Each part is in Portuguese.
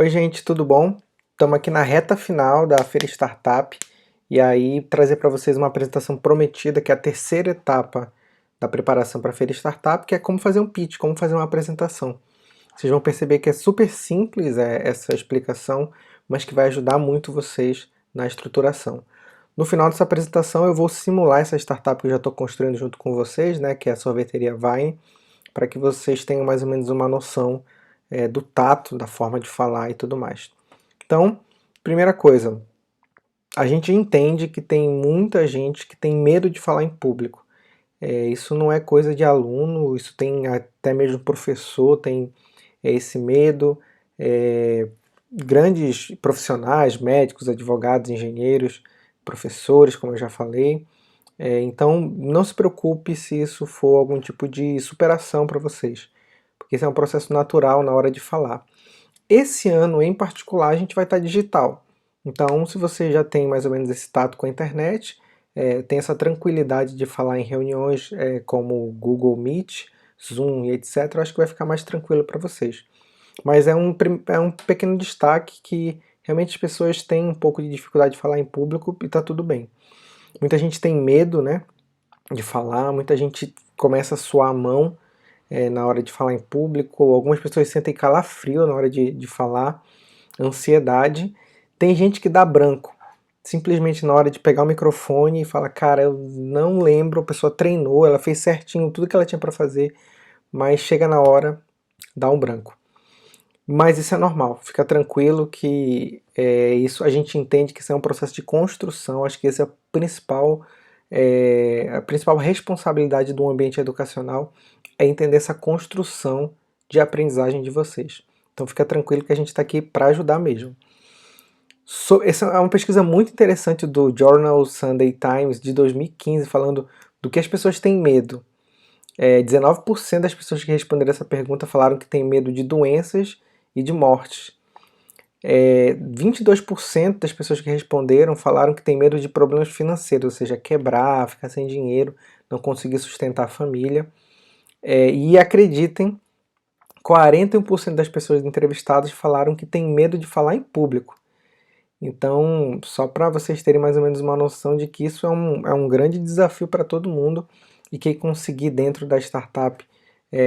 Oi gente, tudo bom? Estamos aqui na reta final da Feira Startup e aí trazer para vocês uma apresentação prometida, que é a terceira etapa da preparação para a Feira Startup, que é como fazer um pitch, como fazer uma apresentação. Vocês vão perceber que é super simples essa explicação, mas que vai ajudar muito vocês na estruturação. No final dessa apresentação eu vou simular essa startup que eu já estou construindo junto com vocês, né, que é a sorveteria Vine, para que vocês tenham mais ou menos uma noção do tato, da forma de falar e tudo mais. Então, primeira coisa, a gente entende que tem muita gente que tem medo de falar em público. Isso não é coisa de aluno, isso tem até mesmo professor, tem esse medo. Grandes profissionais, médicos, advogados, engenheiros, professores, como eu já falei. Então, não se preocupe se isso for algum tipo de superação para vocês, porque isso é um processo natural na hora de falar. Esse ano, em particular, a gente vai estar digital. Então, se você já tem mais ou menos esse tato com a internet, tem essa tranquilidade de falar em reuniões como Google Meet, Zoom e etc., eu acho que vai ficar mais tranquilo para vocês. Mas é um pequeno destaque que realmente as pessoas têm um pouco de dificuldade de falar em público e está tudo bem. Muita gente tem medo, né, de falar, muita gente começa a suar a mão na hora de falar em público, algumas pessoas sentem calafrio na hora de falar, ansiedade. Tem gente que dá branco, simplesmente na hora de pegar o microfone e fala, cara, eu não lembro, a pessoa treinou, ela fez certinho tudo que ela tinha para fazer, mas chega na hora, dá um branco. Mas isso é normal, fica tranquilo que isso a gente entende que isso é um processo de construção, acho que esse é a principal responsabilidade do ambiente educacional, é entender essa construção de aprendizagem de vocês. Então fica tranquilo que a gente está aqui para ajudar mesmo. Essa é uma pesquisa muito interessante do Journal Sunday Times de 2015, falando do que as pessoas têm medo. 19% das pessoas que responderam essa pergunta falaram que têm medo de doenças e de mortes. 22% das pessoas que responderam falaram que têm medo de problemas financeiros, ou seja, quebrar, ficar sem dinheiro, não conseguir sustentar a família. E acreditem, 41% das pessoas entrevistadas falaram que têm medo de falar em público. Então, só para vocês terem mais ou menos uma noção de que isso é um grande desafio para todo mundo, e quem conseguir dentro da startup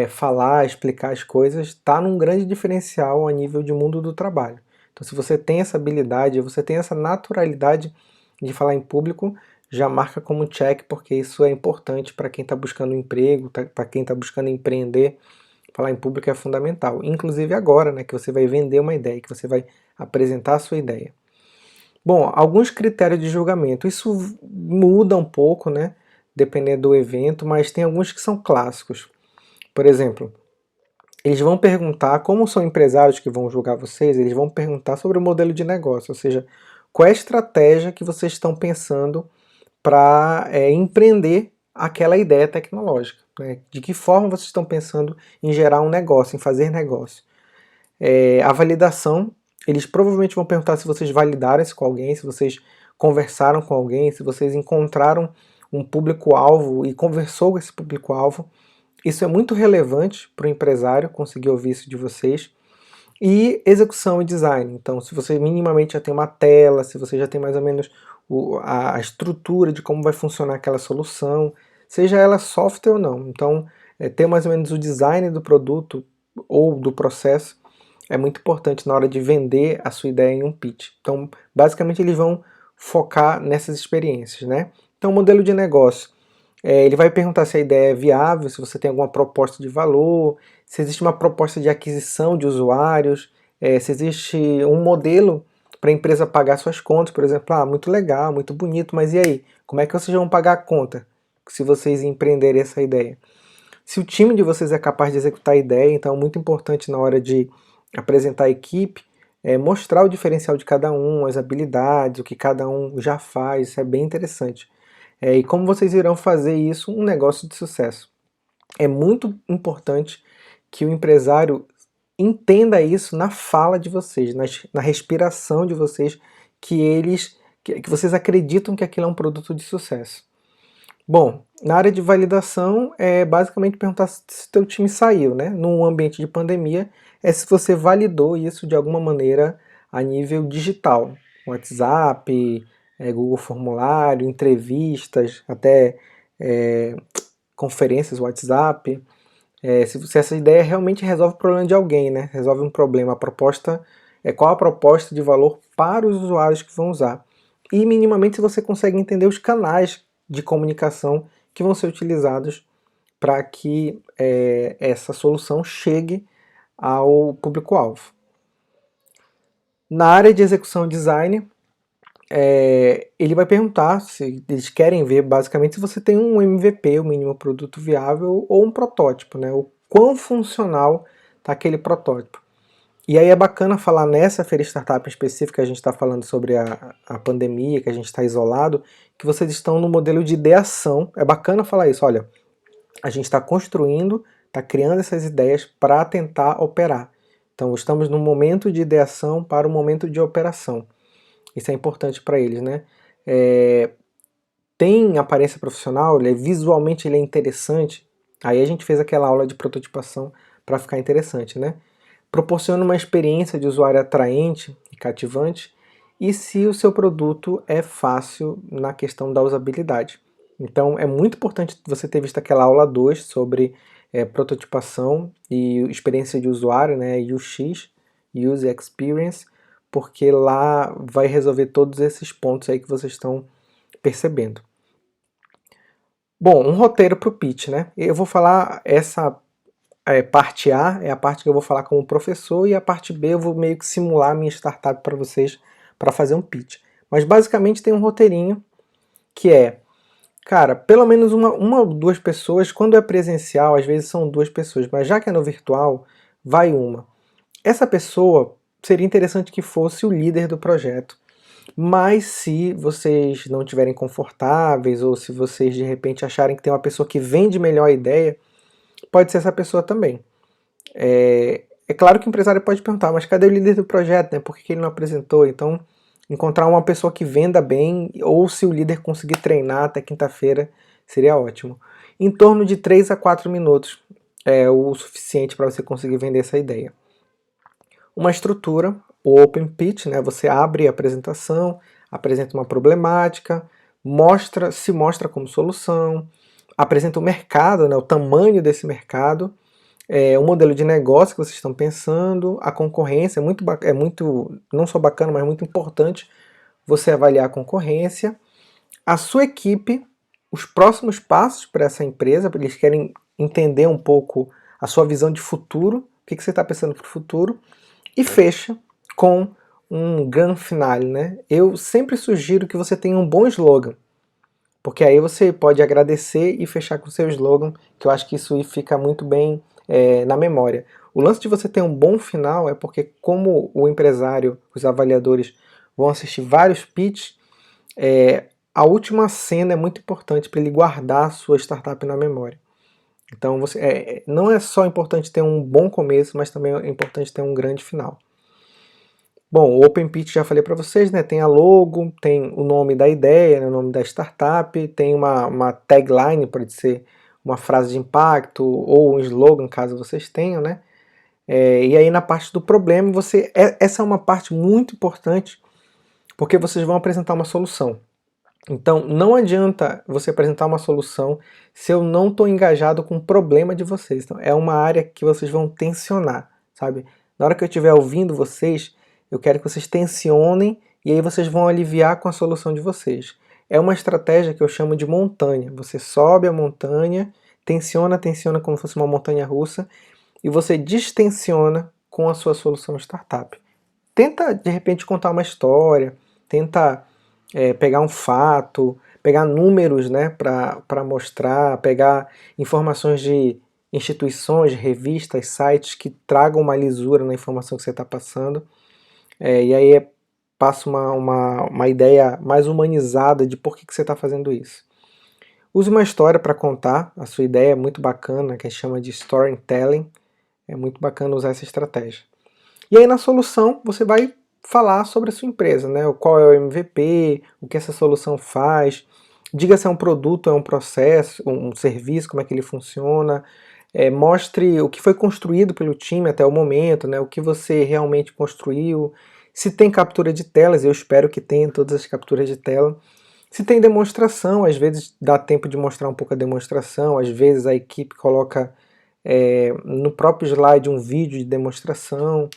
falar, explicar as coisas, está num grande diferencial a nível de mundo do trabalho. Então, se você tem essa habilidade, você tem essa naturalidade de falar em público, já marca como check, porque isso é importante para quem está buscando um emprego, para quem está buscando empreender. Falar em público é fundamental, inclusive agora, né, que você vai vender uma ideia, que você vai apresentar a sua ideia. Bom, alguns critérios de julgamento, isso muda um pouco, né, dependendo do evento, mas tem alguns que são clássicos. Por exemplo, eles vão perguntar, como são empresários que vão julgar vocês, eles vão perguntar sobre o modelo de negócio, ou seja, qual é a estratégia que vocês estão pensando para empreender aquela ideia tecnológica, né? De que forma vocês estão pensando em gerar um negócio, em fazer negócio. A validação, eles provavelmente vão perguntar se vocês validaram isso com alguém, se vocês conversaram com alguém, se vocês encontraram um público-alvo e conversou com esse público-alvo. Isso é muito relevante para o empresário conseguir ouvir isso de vocês. E execução e design. Então, se você minimamente já tem uma tela, se você já tem mais ou menos a estrutura de como vai funcionar aquela solução, seja ela software ou não. Então, ter mais ou menos o design do produto ou do processo é muito importante na hora de vender a sua ideia em um pitch. Então, basicamente, eles vão focar nessas experiências, né? Então, modelo de negócio. Ele vai perguntar se a ideia é viável, se você tem alguma proposta de valor, se existe uma proposta de aquisição de usuários, se existe um modelo para a empresa pagar suas contas, por exemplo, muito legal, muito bonito, mas e aí? Como é que vocês vão pagar a conta se vocês empreenderem essa ideia? Se o time de vocês é capaz de executar a ideia, então é muito importante na hora de apresentar a equipe, mostrar o diferencial de cada um, as habilidades, o que cada um já faz, isso é bem interessante. E como vocês irão fazer isso um negócio de sucesso. É muito importante que o empresário entenda isso na fala de vocês, na respiração de vocês, que vocês acreditam que aquilo é um produto de sucesso. Bom, na área de validação é basicamente perguntar se teu time saiu, né? Num ambiente de pandemia, é se você validou isso de alguma maneira a nível digital. WhatsApp, Google Formulário, entrevistas, até é, conferências WhatsApp. Se essa ideia realmente resolve o problema de alguém, né? Resolve um problema. A proposta qual a proposta de valor para os usuários que vão usar. E minimamente se você consegue entender os canais de comunicação que vão ser utilizados para que essa solução chegue ao público-alvo. Na área de execução e design, ele vai perguntar se eles querem ver basicamente se você tem um MVP, o mínimo produto viável, ou um protótipo, né? O quão funcional está aquele protótipo. E aí é bacana falar nessa feira startup específica, a gente está falando sobre a pandemia, que a gente está isolado, que vocês estão no modelo de ideação. É bacana falar isso, olha, a gente está construindo, está criando essas ideias para tentar operar. Então estamos no momento de ideação para o momento de operação. Isso é importante para eles, né? Tem aparência profissional, visualmente ele é interessante. Aí a gente fez aquela aula de prototipação para ficar interessante, né? Proporciona uma experiência de usuário atraente e cativante, e se o seu produto é fácil na questão da usabilidade. Então é muito importante você ter visto aquela aula 2 sobre prototipação e experiência de usuário, né, UX, User Experience, porque lá vai resolver todos esses pontos aí que vocês estão percebendo. Bom, um roteiro para o pitch, né? Eu vou falar essa parte A é a parte que eu vou falar como professor e a parte B eu vou meio que simular a minha startup para vocês para fazer um pitch. Mas basicamente tem um roteirinho que cara, pelo menos uma ou duas pessoas, quando é presencial, às vezes são duas pessoas, mas já que é no virtual, vai uma. Essa pessoa seria interessante que fosse o líder do projeto, mas se vocês não estiverem confortáveis ou se vocês de repente acharem que tem uma pessoa que vende melhor a ideia, pode ser essa pessoa também. É claro que o empresário pode perguntar, mas cadê o líder do projeto, né? Por que ele não apresentou? Então, encontrar uma pessoa que venda bem, ou se o líder conseguir treinar até quinta-feira, seria ótimo. Em torno de 3 a 4 minutos é o suficiente para você conseguir vender essa ideia. Uma estrutura, o Open Pitch, né? Você abre a apresentação, apresenta uma problemática, se mostra como solução, apresenta o mercado, né? O tamanho desse mercado, o modelo de negócio que vocês estão pensando, a concorrência, é muito não só bacana, mas muito importante você avaliar a concorrência, a sua equipe, os próximos passos para essa empresa, porque eles querem entender um pouco a sua visão de futuro, o que você está pensando para o futuro, e fecha com um grand finale, né? Eu sempre sugiro que você tenha um bom slogan, porque aí você pode agradecer e fechar com o seu slogan, que eu acho que isso fica muito bem na memória. O lance de você ter um bom final é porque como o empresário, os avaliadores vão assistir vários pitches, a última cena é muito importante para ele guardar a sua startup na memória. Então não é só importante ter um bom começo, mas também é importante ter um grande final. Bom, o Open Pitch já falei para vocês, né? Tem a logo, tem o nome da ideia, né? O nome da startup, tem uma tagline, pode ser uma frase de impacto ou um slogan, caso vocês tenham, né? E aí na parte do problema, essa é uma parte muito importante, porque vocês vão apresentar uma solução. Então não adianta você apresentar uma solução se eu não estou engajado com o problema de vocês. Então, é uma área que vocês vão tensionar, sabe? Na hora que eu estiver ouvindo vocês, eu quero que vocês tensionem e aí vocês vão aliviar com a solução de vocês. É uma estratégia que eu chamo de montanha. Você sobe a montanha, tensiona como se fosse uma montanha russa e você distensiona com a sua solução startup. Tenta, de repente, contar uma história, tenta pegar um fato, pegar números, né, para mostrar, pegar informações de instituições, revistas, sites que tragam uma lisura na informação que você está passando. E aí passa uma ideia mais humanizada de por que você está fazendo isso. Use uma história para contar a sua ideia, é muito bacana, que a gente chama de storytelling. É muito bacana usar essa estratégia. E aí na solução você vai falar sobre a sua empresa, né? Qual é o MVP, o que essa solução faz, Diga se é um produto, é um processo, um serviço, como é que ele funciona. Mostre o que foi construído pelo time até o momento, né, o que você realmente construiu. Se tem captura de telas, eu espero que tenha todas as capturas de tela. Se tem demonstração, às vezes dá tempo de mostrar um pouco a demonstração, às vezes a equipe coloca no próprio slide um vídeo de demonstração,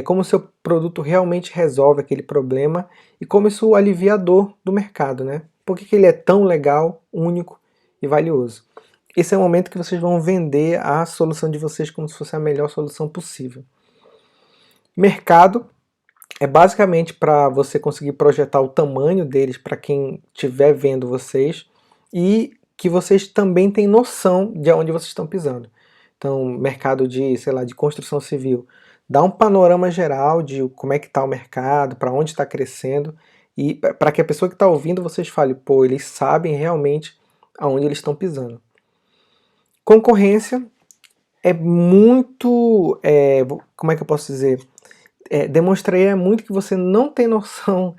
como o seu produto realmente resolve aquele problema e como isso alivia a dor do mercado, né? Por que ele é tão legal, único e valioso? Esse é o momento que vocês vão vender a solução de vocês como se fosse a melhor solução possível. Mercado é basicamente para você conseguir projetar o tamanho deles para quem estiver vendo vocês e que vocês também tenham noção de onde vocês estão pisando. Então, mercado de, sei lá, de construção civil, dá um panorama geral de como é que está o mercado, para onde está crescendo, e para que a pessoa que está ouvindo vocês fale, pô, eles sabem realmente aonde eles estão pisando. Concorrência é muito, como é que eu posso dizer? Demonstraria muito que você não tem noção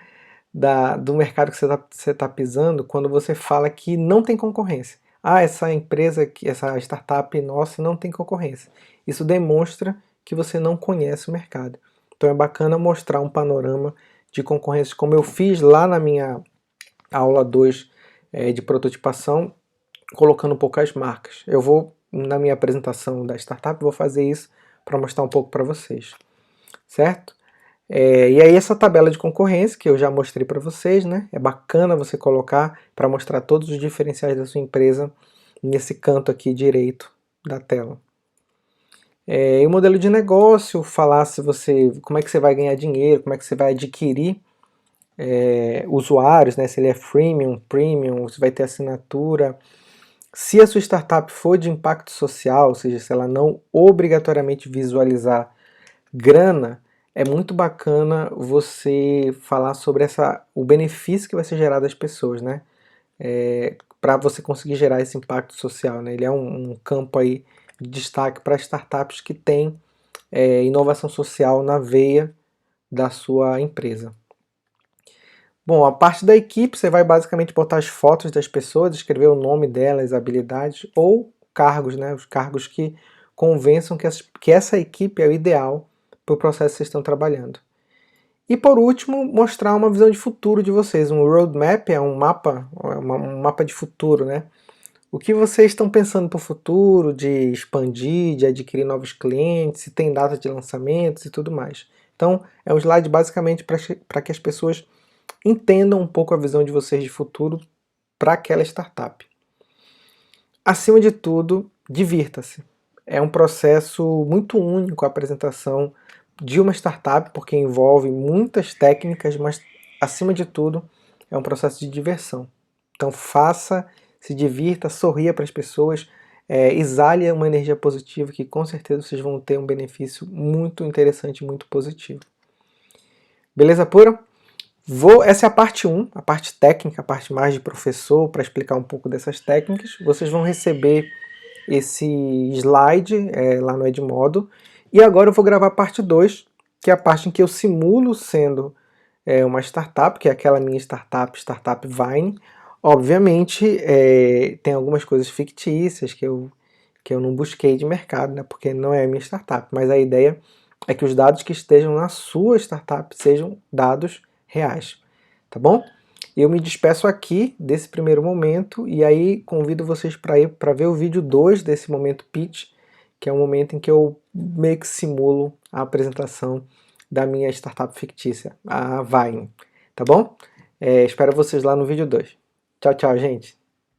do mercado que você tá pisando quando você fala que não tem concorrência. Ah, essa empresa, essa startup nossa não tem concorrência. Isso demonstra que você não conhece o mercado. Então é bacana mostrar um panorama de concorrência, como eu fiz lá na minha aula 2 de prototipação, colocando poucas marcas. Eu vou, na minha apresentação da startup, vou fazer isso para mostrar um pouco para vocês, certo? E aí essa tabela de concorrência que eu já mostrei para vocês, né? É bacana você colocar para mostrar todos os diferenciais da sua empresa nesse canto aqui direito da tela. E o modelo de negócio, falar como é que você vai ganhar dinheiro, como é que você vai adquirir usuários, né? Se ele é freemium, premium, se vai ter assinatura. Se a sua startup for de impacto social, ou seja, se ela não obrigatoriamente visualizar grana, é muito bacana você falar sobre o benefício que vai ser gerado às pessoas, né? Para você conseguir gerar esse impacto social, né? Ele é um campo aí de destaque para startups que têm inovação social na veia da sua empresa. Bom, a parte da equipe, você vai basicamente botar as fotos das pessoas, escrever o nome delas, habilidades ou cargos, né? Os cargos que convençam que essa equipe é o ideal para o processo que vocês estão trabalhando. E por último, mostrar uma visão de futuro de vocês. Um roadmap é um mapa de futuro, né? O que vocês estão pensando para o futuro, de expandir, de adquirir novos clientes, se tem data de lançamentos e tudo mais. Então, é um slide basicamente para que as pessoas entendam um pouco a visão de vocês de futuro para aquela startup. Acima de tudo, divirta-se. É um processo muito único a apresentação de uma startup, porque envolve muitas técnicas, mas acima de tudo é um processo de diversão. Então faça, se divirta, sorria para as pessoas, exale uma energia positiva que com certeza vocês vão ter um benefício muito interessante, muito positivo. Beleza pura? Essa é a parte 1, a parte técnica, a parte mais de professor, para explicar um pouco dessas técnicas. Vocês vão receber esse slide lá no Edmodo. E agora eu vou gravar a parte 2, que é a parte em que eu simulo sendo uma startup, que é aquela minha startup Vine. Obviamente, tem algumas coisas fictícias que eu não busquei de mercado, né, porque não é a minha startup, mas a ideia é que os dados que estejam na sua startup sejam dados reais, tá bom? Eu me despeço aqui desse primeiro momento e aí convido vocês para ir para ver o vídeo 2 desse momento pitch, que é o momento em que eu meio que simulo a apresentação da minha startup fictícia, a Vine, tá bom? Espero vocês lá no vídeo 2. Tchau, tchau, gente!